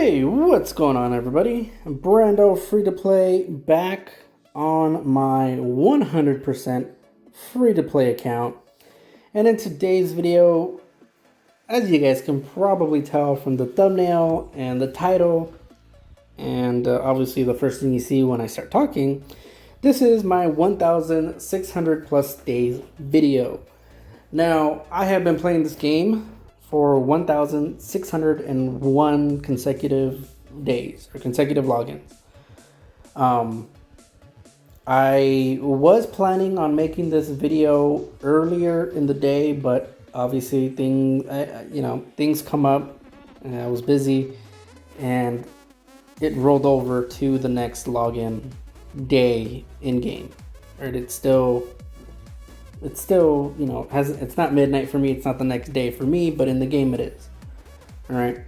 Hey, what's going on, everybody? Brando Free-to-Play back on my 100% free-to-play account. And in today's video, as you guys can probably tell from the thumbnail and the title, and obviously the first thing you see when I start talking, this is my 1,600 plus days video. Now, I have been playing this game for 1,601 consecutive days or consecutive logins. I was planning on making this video earlier in the day, but obviously things come up and I was busy and it rolled over to the next login day in game. Right? It's still, it's not midnight for me. It's not the next day for me, but in the game it is. All right.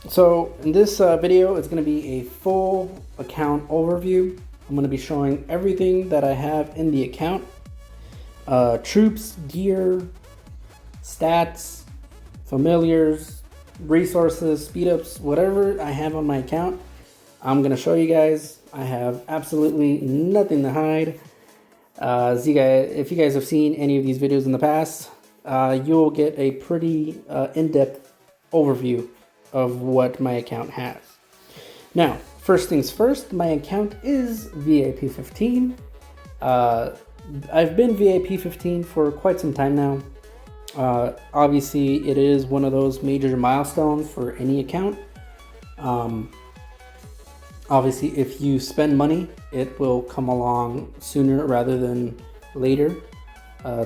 So in this video, it's going to be a full account overview. I'm going to be showing everything that I have in the account. Troops, gear, stats, familiars, resources, speed ups, whatever I have on my account, I'm going to show you guys. I have absolutely nothing to hide. If you guys have seen any of these videos in the past, you'll get a pretty in-depth overview of what my account has. Now, first things first, my account is VIP15. I've been VIP15 for quite some time now. Obviously, it is one of those major milestones for any account. Obviously, if you spend money, it will come along sooner rather than later.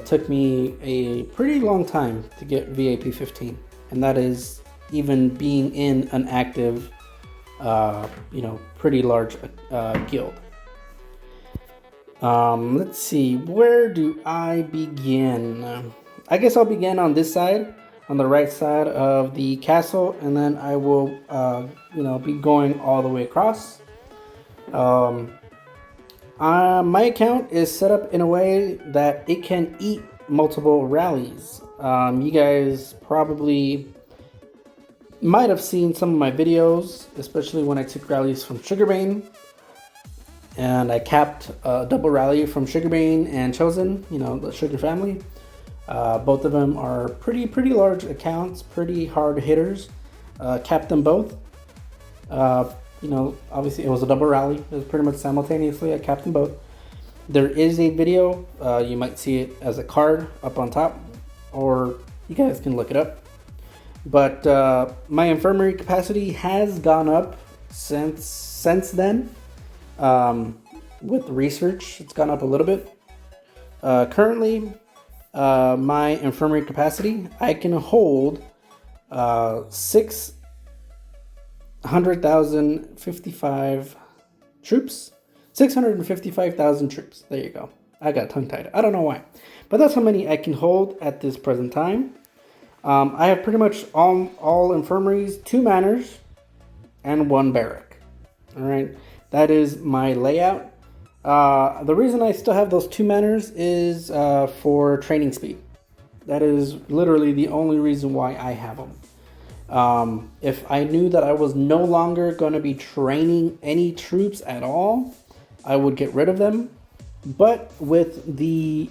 Took me a pretty long time to get VIP 15, and that is even being in an active, pretty large guild. Let's see, where do I begin? I guess I'll begin on this side, on the right side of the castle, and then I will, be going all the way across. My account is set up in a way that it can eat multiple rallies. You guys probably might have seen some of my videos, especially when I took rallies from Sugarbane, and I capped a double rally from Sugarbane and Chosen, the Sugar family. Both of them are pretty large accounts, pretty hard hitters. Capped them both. Obviously it was a double rally. It was pretty much simultaneously. I capped them both. There is a video. You might see it as a card up on top, or you guys can look it up. But my infirmary capacity has gone up since then. With research, it's gone up a little bit. Currently, my infirmary capacity, I can hold 600,055 troops. 655,000 troops. There you go. I got tongue-tied. I don't know why. But that's how many I can hold at this present time. I have pretty much all infirmaries, 2 manors, and 1 barrack. Alright. That is my layout. The reason I still have those 2 manors is for training speed. That is literally the only reason why I have them. If I knew that I was no longer going to be training any troops at all, I would get rid of them. But with the,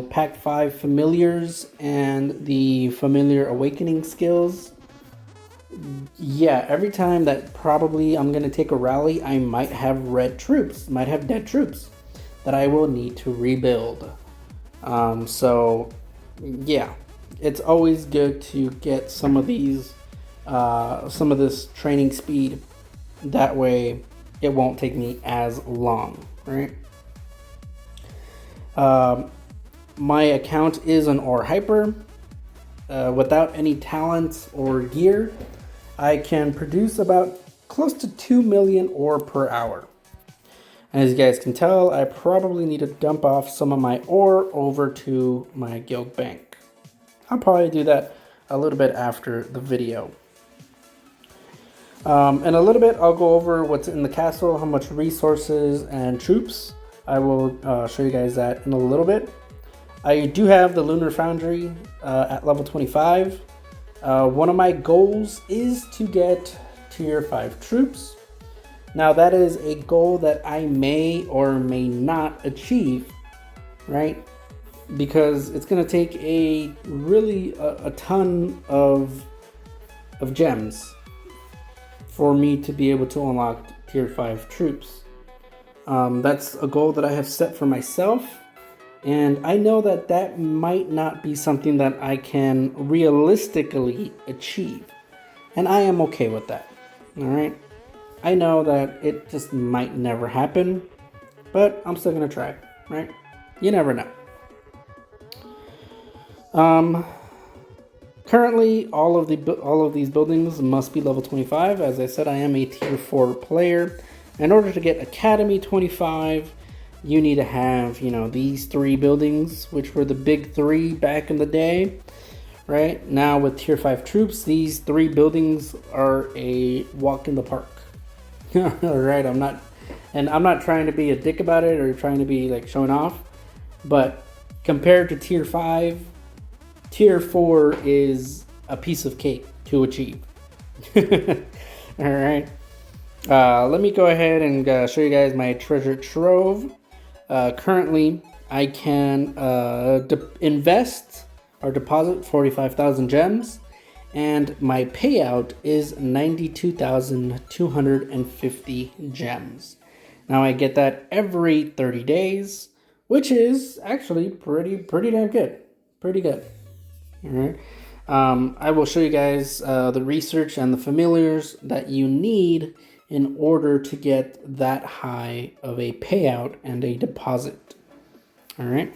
Pack 5 familiars and the familiar awakening skills, yeah, every time that probably I'm going to take a rally, I might have dead troops that I will need to rebuild. So yeah, it's always good to get some of these, some of this training speed. That way it won't take me as long, right? My account is an ore hyper. Without any talents or gear, I can produce about close to 2 million ore per hour. And as you guys can tell, I probably need to dump off some of my ore over to my guild bank. I'll probably do that a little bit after the video. In a little bit, I'll go over what's in the castle, how much resources and troops. I will show you guys that in a little bit. I do have the Lunar Foundry at level 25. One of my goals is to get tier 5 troops. Now that is a goal that I may or may not achieve, right? Because it's going to take a really a ton of gems for me to be able to unlock tier 5 troops. That's a goal that I have set for myself, and I know that that might not be something that I can realistically achieve, and I am okay with that. All right, I know that it just might never happen, but I'm still gonna try, right? You never know. Currently, all of these buildings must be level 25. As I said, I am a tier 4 player. In order to get Academy 25, you need to have, these 3 buildings, which were the big 3 back in the day. Right now, with tier 5 troops, these 3 buildings are a walk in the park. All right, I'm not trying to be a dick about it or trying to be like showing off, but compared to tier 5. Tier 4 is a piece of cake to achieve. All right. Let me go ahead and show you guys my treasure trove. Currently, I can invest or deposit 45,000 gems, and my payout is 92,250 gems. Now I get that every 30 days, which is actually pretty damn good. Pretty good. All right. I will show you guys the research and the familiars that you need in order to get that high of a payout and a deposit. All right.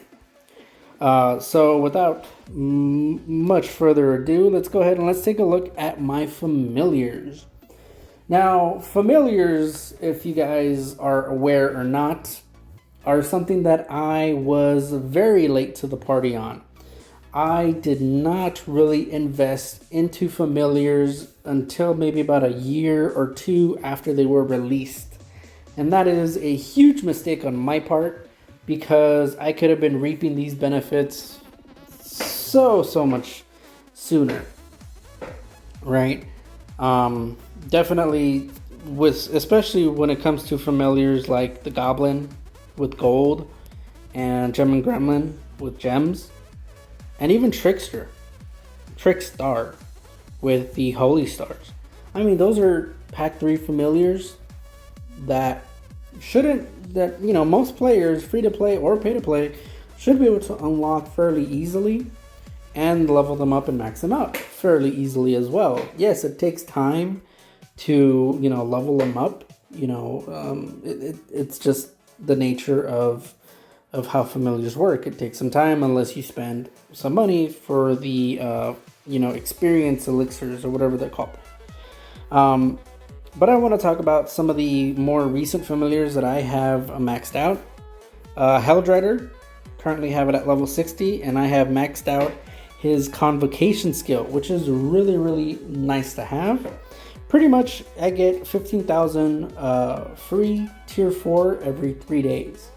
So without much further ado, let's go ahead and let's take a look at my familiars. Now, familiars, if you guys are aware or not, are something that I was very late to the party on. I did not really invest into familiars until maybe about a year or 2 after they were released. And that is a huge mistake on my part, because I could have been reaping these benefits so much sooner. Right? Definitely, especially when it comes to familiars like the Goblin with gold and Gem and Gremlin with gems. And even Trickstar with the Holy Stars. I mean, those are pack 3 familiars that most players, free to play or pay to play, should be able to unlock fairly easily and level them up and max them out fairly easily as well. Yes, it takes time to, level them up. It's just the nature of how familiars work. It takes some time unless you spend some money for the experience elixirs or whatever they're called. But I want to talk about some of the more recent familiars that I have maxed out. Helldrider, currently have it at level 60, and I have maxed out his convocation skill, which is really nice to have. Pretty much I get 15,000 free tier 4 every 3 days.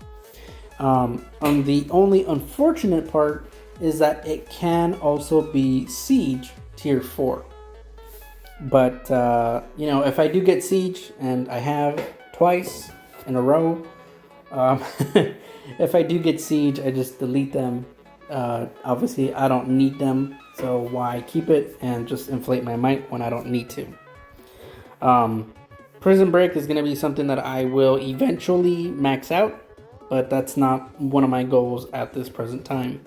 The only unfortunate part is that it can also be Siege tier 4. But, if I do get Siege, and I have twice in a row, if I do get Siege, I just delete them. Obviously, I don't need them, so why keep it and just inflate my might when I don't need to? Prison Break is going to be something that I will eventually max out, but that's not one of my goals at this present time.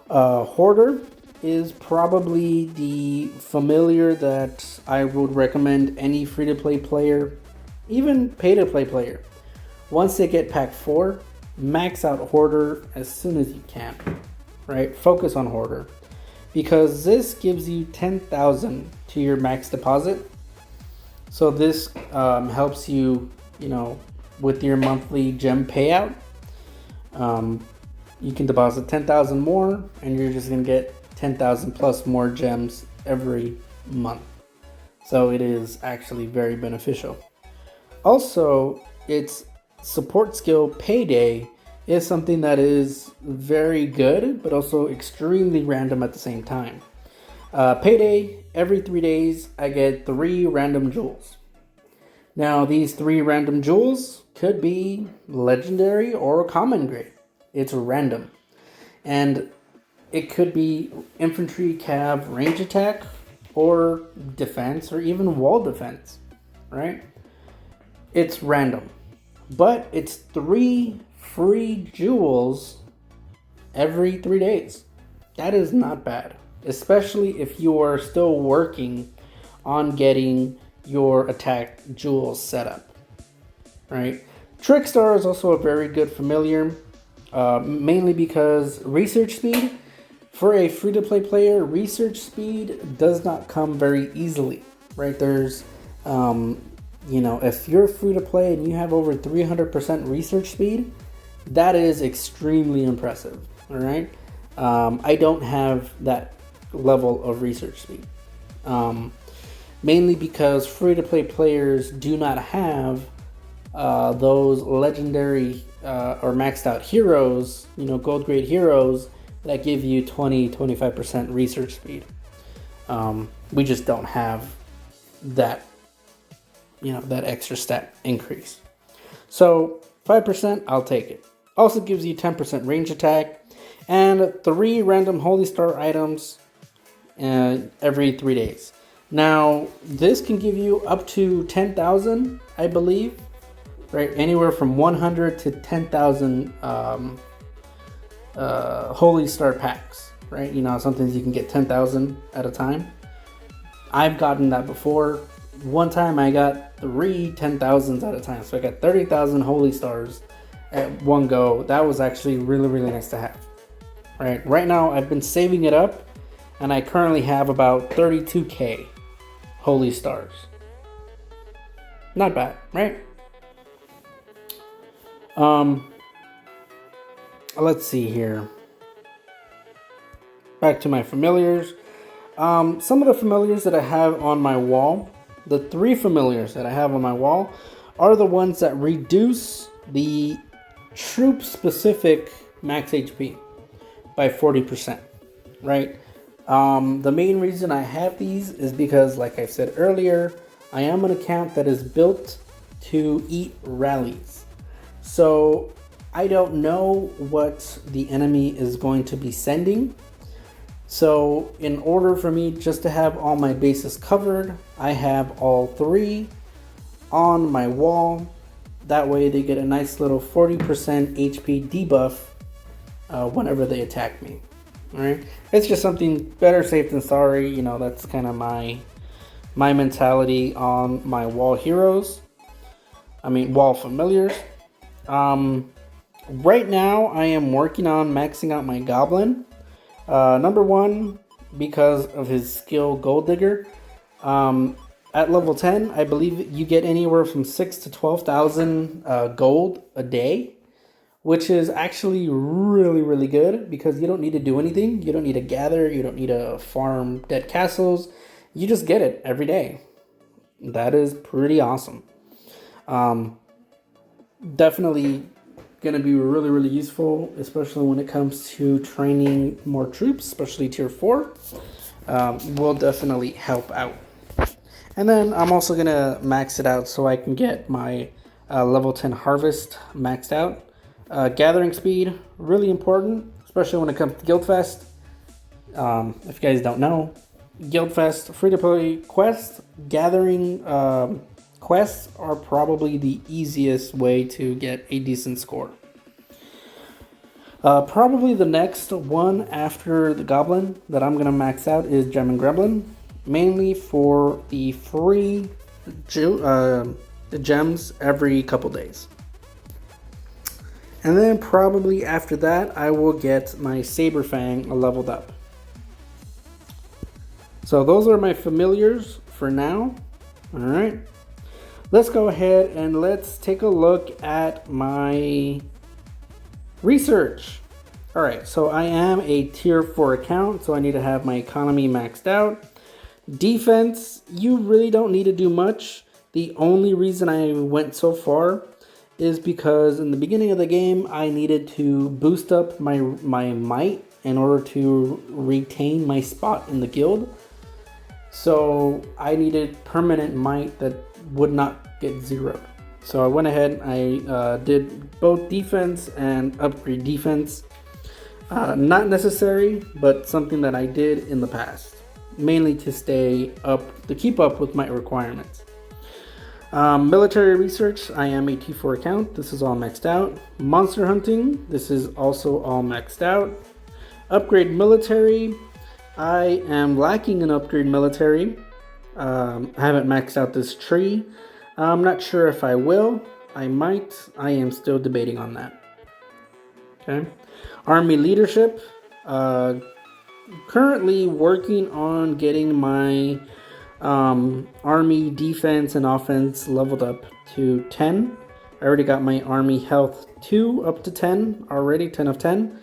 Hoarder is probably the familiar that I would recommend any free-to-play player, even pay-to-play player. Once they get pack 4, max out Hoarder as soon as you can, right? Focus on Hoarder, because this gives you 10,000 to your max deposit. So this helps you, with your monthly gem payout. You can deposit 10,000 more, and you're just going to get 10,000 plus more gems every month. So it is actually very beneficial. Also, its support skill Payday is something that is very good, but also extremely random at the same time. Payday every 3 days I get 3 random jewels. Now these 3 random jewels could be legendary or common grade. It's random. And it could be infantry, cav, range attack, or defense, or even wall defense, right? It's random. But it's 3 free jewels every 3 days. That is not bad, especially if you are still working on getting your attack jewels set up, right? Trickstar is also a very good familiar, mainly because research speed, for a free-to-play player, research speed does not come very easily, right? There's, if you're free-to-play and you have over 300% research speed, that is extremely impressive, all right? I don't have that level of research speed. Mainly because free-to-play players do not have those legendary or maxed out heroes, gold grade heroes that give you 20-25% research speed. We just don't have that, that extra stat increase. So 5%, I'll take it. Also gives you 10% range attack and 3 random Holy Star items every 3 days. Now, this can give you up to 10,000, I believe, right? Anywhere from 100 to 10,000 Holy Star packs, right? Sometimes you can get 10,000 at a time. I've gotten that before. One time I got 3 10,000s at a time. So I got 30,000 Holy Stars at one go. That was actually really, really nice to have, right? Right now, I've been saving it up, and I currently have about 32K Holy Stars. Not bad, right? Let's see here. Back to my familiars. Some of the familiars that I have on my wall, the 3 familiars that I have on my wall, are the ones that reduce the troop specific max HP by 40%, right? The main reason I have these is because, like I said earlier, I am an account that is built to eat rallies. So I don't know what the enemy is going to be sending. So in order for me just to have all my bases covered, I have all 3 on my wall. That way they get a nice little 40% HP debuff whenever they attack me. All right, it's just something better safe than sorry. That's kind of my mentality on my wall heroes. Wall familiars. Right now I am working on maxing out my goblin. Number 1, because of his skill Gold Digger. At level 10, I believe you get anywhere from 6,000 to 12,000 gold a day, which is actually really, really good because you don't need to do anything. You don't need to gather. You don't need to farm dead castles. You just get it every day. That is pretty awesome. Definitely going to be really, really useful, especially when it comes to training more troops, especially tier 4. Will definitely help out. And then I'm also going to max it out so I can get my level 10 harvest maxed out. Gathering speed, really important, especially when it comes to Guildfest. If you guys don't know, Guildfest free-to-play quest gathering quests are probably the easiest way to get a decent score. Probably the next one after the Goblin that I'm going to max out is Gem and Gremlin, mainly for the free gems every couple days. And then probably after that, I will get my Saber Fang leveled up. So those are my familiars for now. All right. Let's go ahead and let's take a look at my research. All right, so I am a tier 4 account, so I need to have my economy maxed out. Defense, you really don't need to do much. The only reason I went so far is because in the beginning of the game, I needed to boost up my might in order to retain my spot in the guild. So I needed permanent might that would not get zeroed. So I went ahead, I did both defense and upgrade defense. Not necessary, but something that I did in the past, mainly to stay up, to keep up with my requirements. Military research, I am a T4 account. This is all maxed out. Monster hunting, this is also all maxed out. Upgrade military, I am lacking an upgrade military. I haven't maxed out this tree. I'm not sure if I will. I might. I am still debating on that. Okay. Army leadership. Currently working on getting my army defense and offense leveled up to 10. I already got my army health 2 up to 10 already, 10 of 10.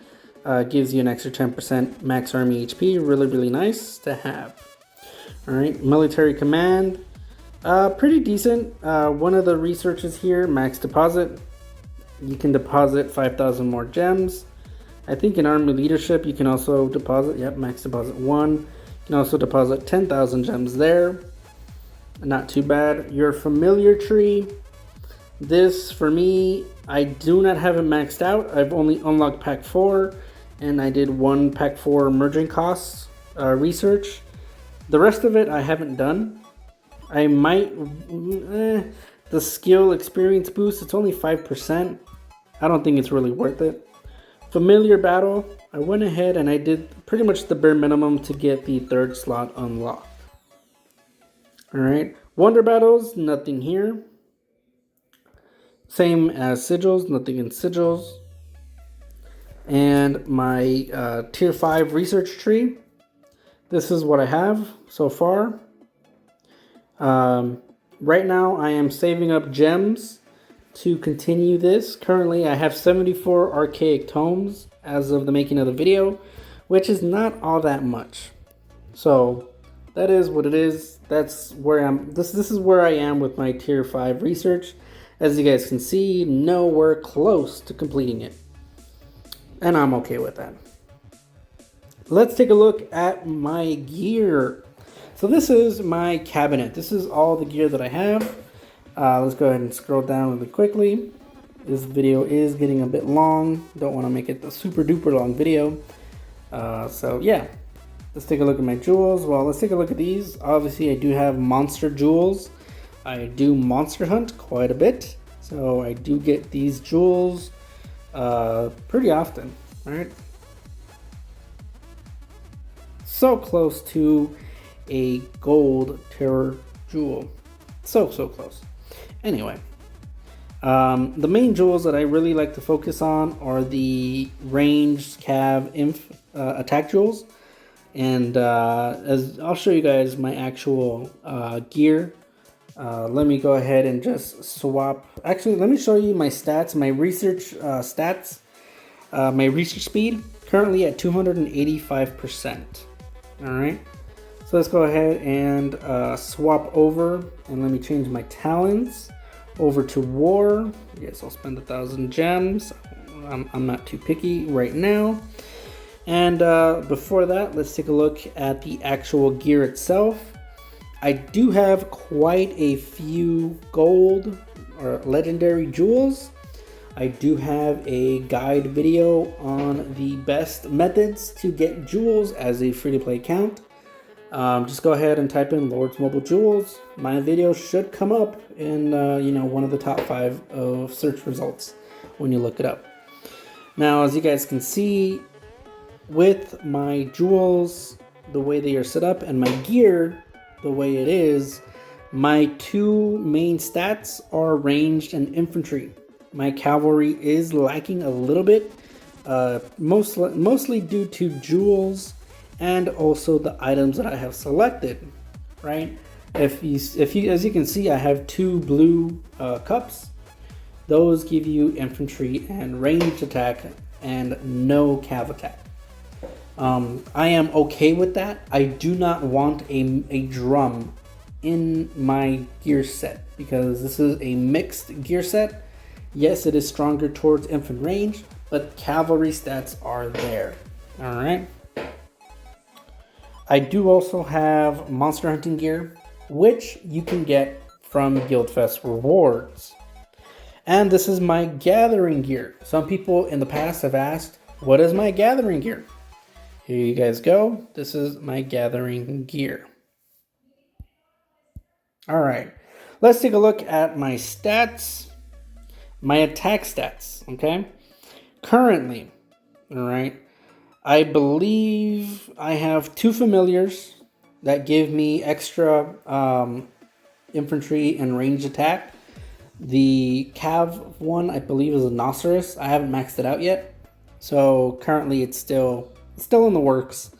Gives you an extra 10% max army HP. Really, really nice to have. All right, military command. Pretty decent. One of the researches here, max deposit. You can deposit 5,000 more gems. I think in army leadership, you can also deposit, max deposit 1. You can also deposit 10,000 gems there. Not too bad. Your familiar tree. This, for me, I do not have it maxed out. I've only unlocked pack 4. And I did 1 pack 4 merging costs research. The rest of it I haven't done. I might, the skill experience boost, it's only 5%. I don't think it's really worth it. Familiar battle, I went ahead and I did pretty much the bare minimum to get the 3rd slot unlocked. Alright, wonder battles, nothing here. Same as sigils, nothing in sigils. And my tier 5 research tree. This is what I have so far. Right now I am saving up gems to continue this. Currently I have 74 archaic tomes as of the making of the video, which is not all that much. So that is what it is. That's where I'm. This is where I am with my tier 5 research. As you guys can see, nowhere close to completing it. And I'm okay with that. Let's take a look at my gear. So this is my cabinet. This is all the gear that I have. Let's go ahead and scroll down really quickly. This video is getting a bit long. Don't want to make it a super duper long video. So yeah, let's take a look at my jewels. Well, let's take a look at these. Obviously, I do have monster jewels. I do monster hunt quite a bit. So I do get these jewels pretty often, right? So close to a gold terror jewel. So close. Anyway, the main jewels that I really like to focus on are the ranged cav inf attack jewels. And as I'll show you guys my actual gear. Let me go ahead and just swap. Actually, let me show you my stats, my research stats. My research speed currently at 285%. All right. So let's go ahead and swap over, and let me change my talents over to war. Yes, I'll spend 1,000 gems. I'm not too picky right now. And before that, let's take a look at the actual gear itself. I do have quite a few gold or legendary jewels. I do have a guide video on the best methods to get jewels as a free-to-play account. Just go ahead and type in Lord's Mobile Jewels. My video should come up in one of the top 5 of search results when you look it up. Now, as you guys can see, with my jewels, the way they are set up, and my gear, the way it is, my 2 main stats are ranged and infantry. My cavalry is lacking a little bit, mostly due to jewels and also the items that I have selected, right? If you, as you can see, I have 2 blue cups. Those give you infantry and ranged attack and no cav attack. I am okay with that. I do not want a drum in my gear set because this is a mixed gear set. Yes, it is stronger towards infantry range, but cavalry stats are there. All right. I do also have monster hunting gear, which you can get from Guildfest rewards. And this is my gathering gear. Some people in the past have asked, what is my gathering gear? Here you guys go. This is my gathering gear. All right, let's take a look at my stats, my attack stats, okay? Currently, all right, I believe I have 2 familiars that give me extra infantry and range attack. The Cav one, I believe, is a Rhinoceros. I haven't maxed it out yet, so currently it's still in the works.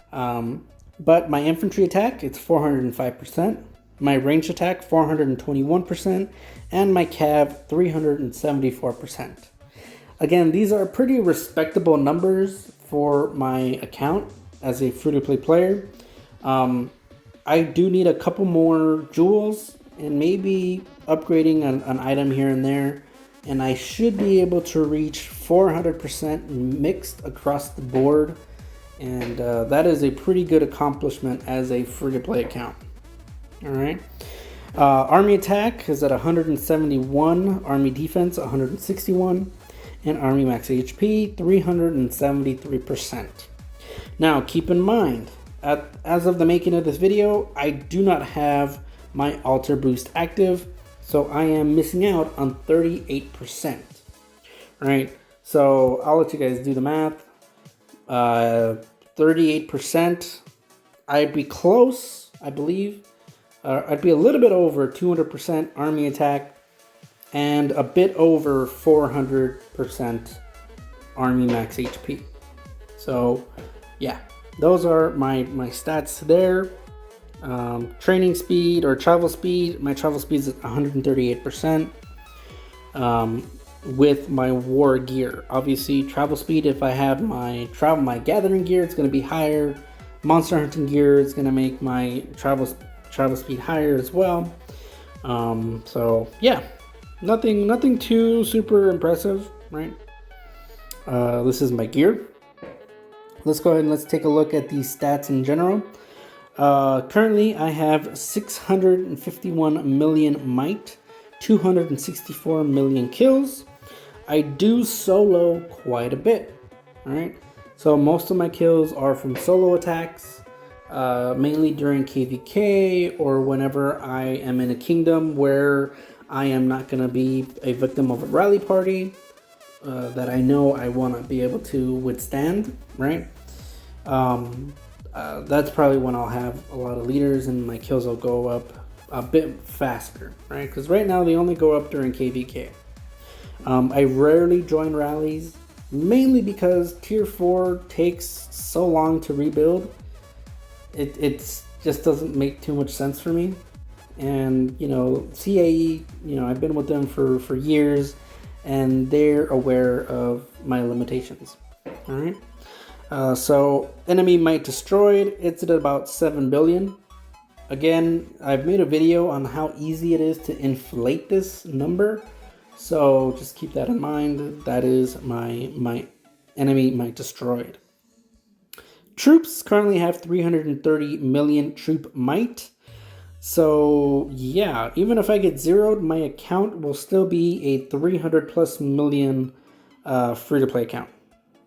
But my infantry attack, it's 405%. My range attack, 421%, and my Cav, 374%. Again, these are pretty respectable numbers for my account as a free-to-play player. I do need a couple more jewels and maybe upgrading an item here and there, and I should be able to reach 400% mixed across the board, and that is a pretty good accomplishment as a free-to-play account. All right. Army attack is at 171, army defense 161, and army max HP 373%. Now keep in mind, as of the making of this video, I do not have my alter boost active, so I am missing out on 38%. All right, so I'll let you guys do the math. 38%, I'd be close, I believe. I'd be a little bit over 200% army attack and a bit over 400% army max HP. So yeah, those are my stats there. Training speed or travel speed, my travel speed is at 138%. With my war gear, obviously travel speed, if I have my gathering gear, it's going to be higher. Monster hunting gear is going to make my travel speed higher as well. So yeah, nothing too super impressive, right? This is my gear. Let's go ahead and let's take a look at these stats in general. Currently I have 651 million might, 264 million kills. I do solo quite a bit, all right? So most of my kills are from solo attacks, mainly during KVK or whenever I am in a kingdom where I am not going to be a victim of a rally party that I know I want to be able to withstand, right? That's probably when I'll have a lot of leaders and my kills will go up a bit faster, right? Because right now they only go up during KVK. I rarely join rallies, mainly because tier 4 takes so long to rebuild. It just doesn't make too much sense for me. And you know, CAE, you know, I've been with them for years, and they're aware of my limitations. All right. So enemy might destroyed, it's at about 7 billion. Again, I've made a video on how easy it is to inflate this number, so just keep that in mind. That is my enemy might destroyed. Troops currently have 330 million troop might. So yeah, even if I get zeroed, my account will still be a 300 plus million free-to-play account.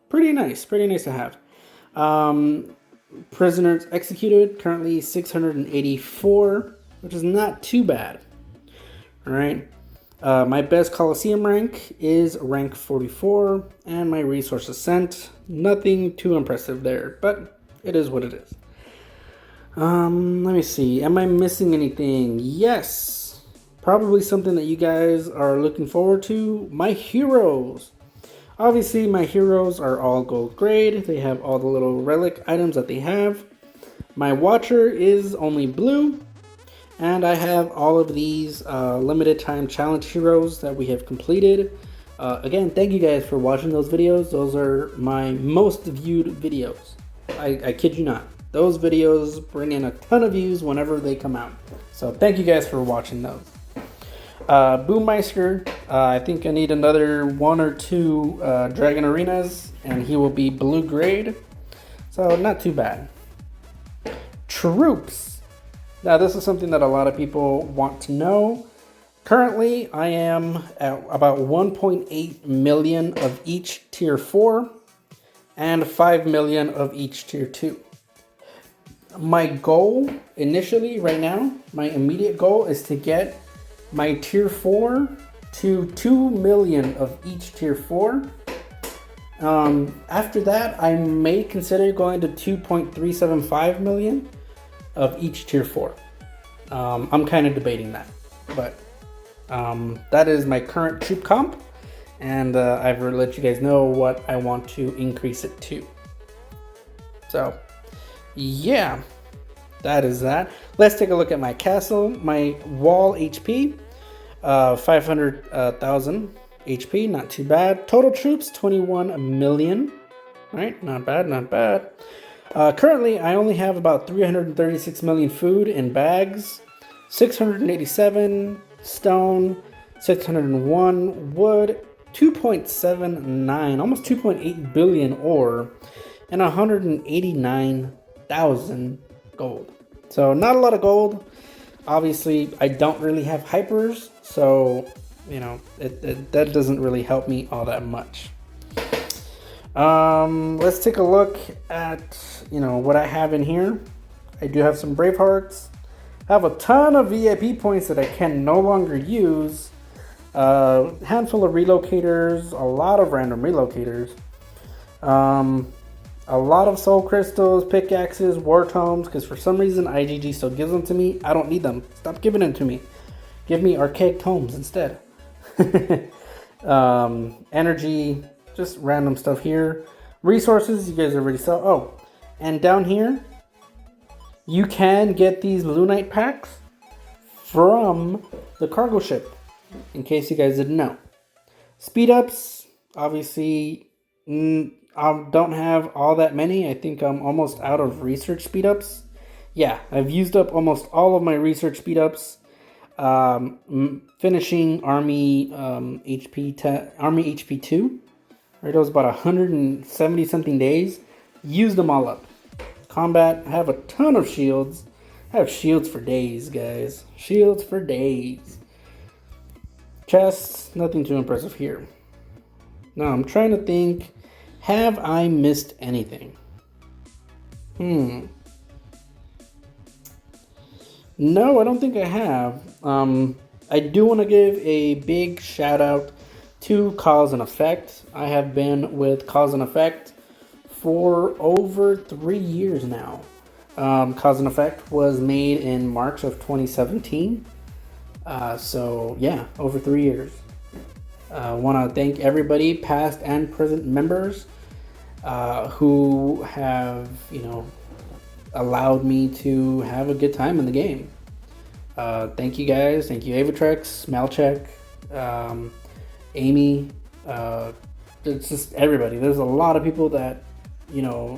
Pretty nice to have. Prisoners executed, currently 684, which is not too bad. All right. My best Coliseum rank is rank 44, and my resources sent, nothing too impressive there, but it is what it is. Let me see, am I missing anything? Yes, probably something that you guys are looking forward to, my heroes. Obviously, my heroes are all gold grade. They have all the little relic items that they have. My Watcher is only blue. And I have all of these limited time challenge heroes that we have completed. Again, thank you guys for watching those videos. Those are my most viewed videos. I kid you not. Those videos bring in a ton of views whenever they come out. So thank you guys for watching those. Boommeister, I think I need another 1 or 2 Dragon Arenas, and he will be blue grade. So not too bad. troops. Now, this is something that a lot of people want to know. Currently, I am at about 1.8 million of each tier 4 and 5 million of each tier 2. My goal initially right now, my immediate goal is to get my tier 4 to 2 million of each tier 4. After that, I may consider going to 2.375 million of each tier 4. I'm kind of debating that, but that is my current troop comp, and I've let you guys know what I want to increase it to. So yeah, that is that. Let's take a look at my castle. My wall HP, 500,000 HP, not too bad. Total troops, 21 million. All right, not bad, not bad. Currently, I only have about 336 million food in bags, 687 stone, 601 wood, 2.79, almost 2.8 billion ore, and 189,000 gold. So not a lot of gold. Obviously, I don't really have hypers, so you know that doesn't really help me all that much. Let's take a look at what I have in here. I do have some Bravehearts. I have a ton of VIP points that I can no longer use. Handful of relocators, a lot of random relocators. A lot of soul crystals, pickaxes, war tomes, because for some reason IGG still gives them to me. I don't need them. Stop giving them to me. Give me archaic tomes instead. Energy, just random stuff here. Resources, you guys already saw. Oh, and down here, you can get these Lunite packs from the cargo ship, in case you guys didn't know. Speed ups, obviously, I don't have all that many. I think I'm almost out of research speed ups. Yeah, I've used up almost all of my research speed ups. Finishing Army Army HP 2. Right, it was about 170 something days. Used them all up. Combat, I have a ton of shields. I have shields for days, guys. Shields for days. Chests, nothing too impressive here. Now I'm trying to think. Have I missed anything? No, I don't think I have. I do want to give a big shout out to Cause and Effect. I have been with Cause and Effect for over 3 years now. Cause and Effect was made in March of 2017. So yeah, over 3 years. I want to thank everybody, past and present members, who have, allowed me to have a good time in the game. Thank you guys. Thank you, Avatrex, Malchek, Amy. It's just everybody. There's a lot of people that,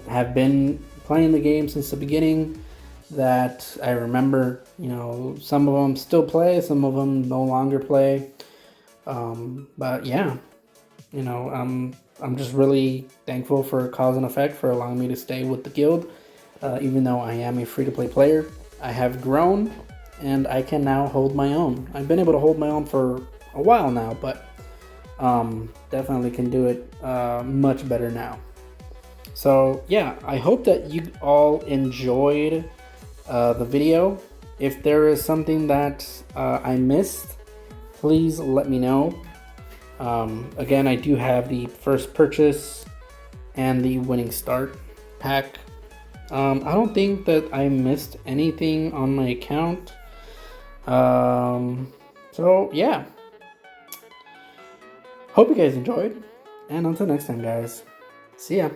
have been playing the game since the beginning that I remember. Some of them still play, some of them no longer play. But yeah, I'm just really thankful for Cause and Effect for allowing me to stay with the guild. Even though I am a free-to-play player, I have grown and I can now hold my own. I've been able to hold my own for a while now, but definitely can do it much better now. So yeah, I hope that you all enjoyed the video. If there is something that I missed, please let me know. Again, I do have the first purchase and the winning start pack. I don't think that I missed anything on my account. So yeah, hope you guys enjoyed, and until next time, guys, see ya.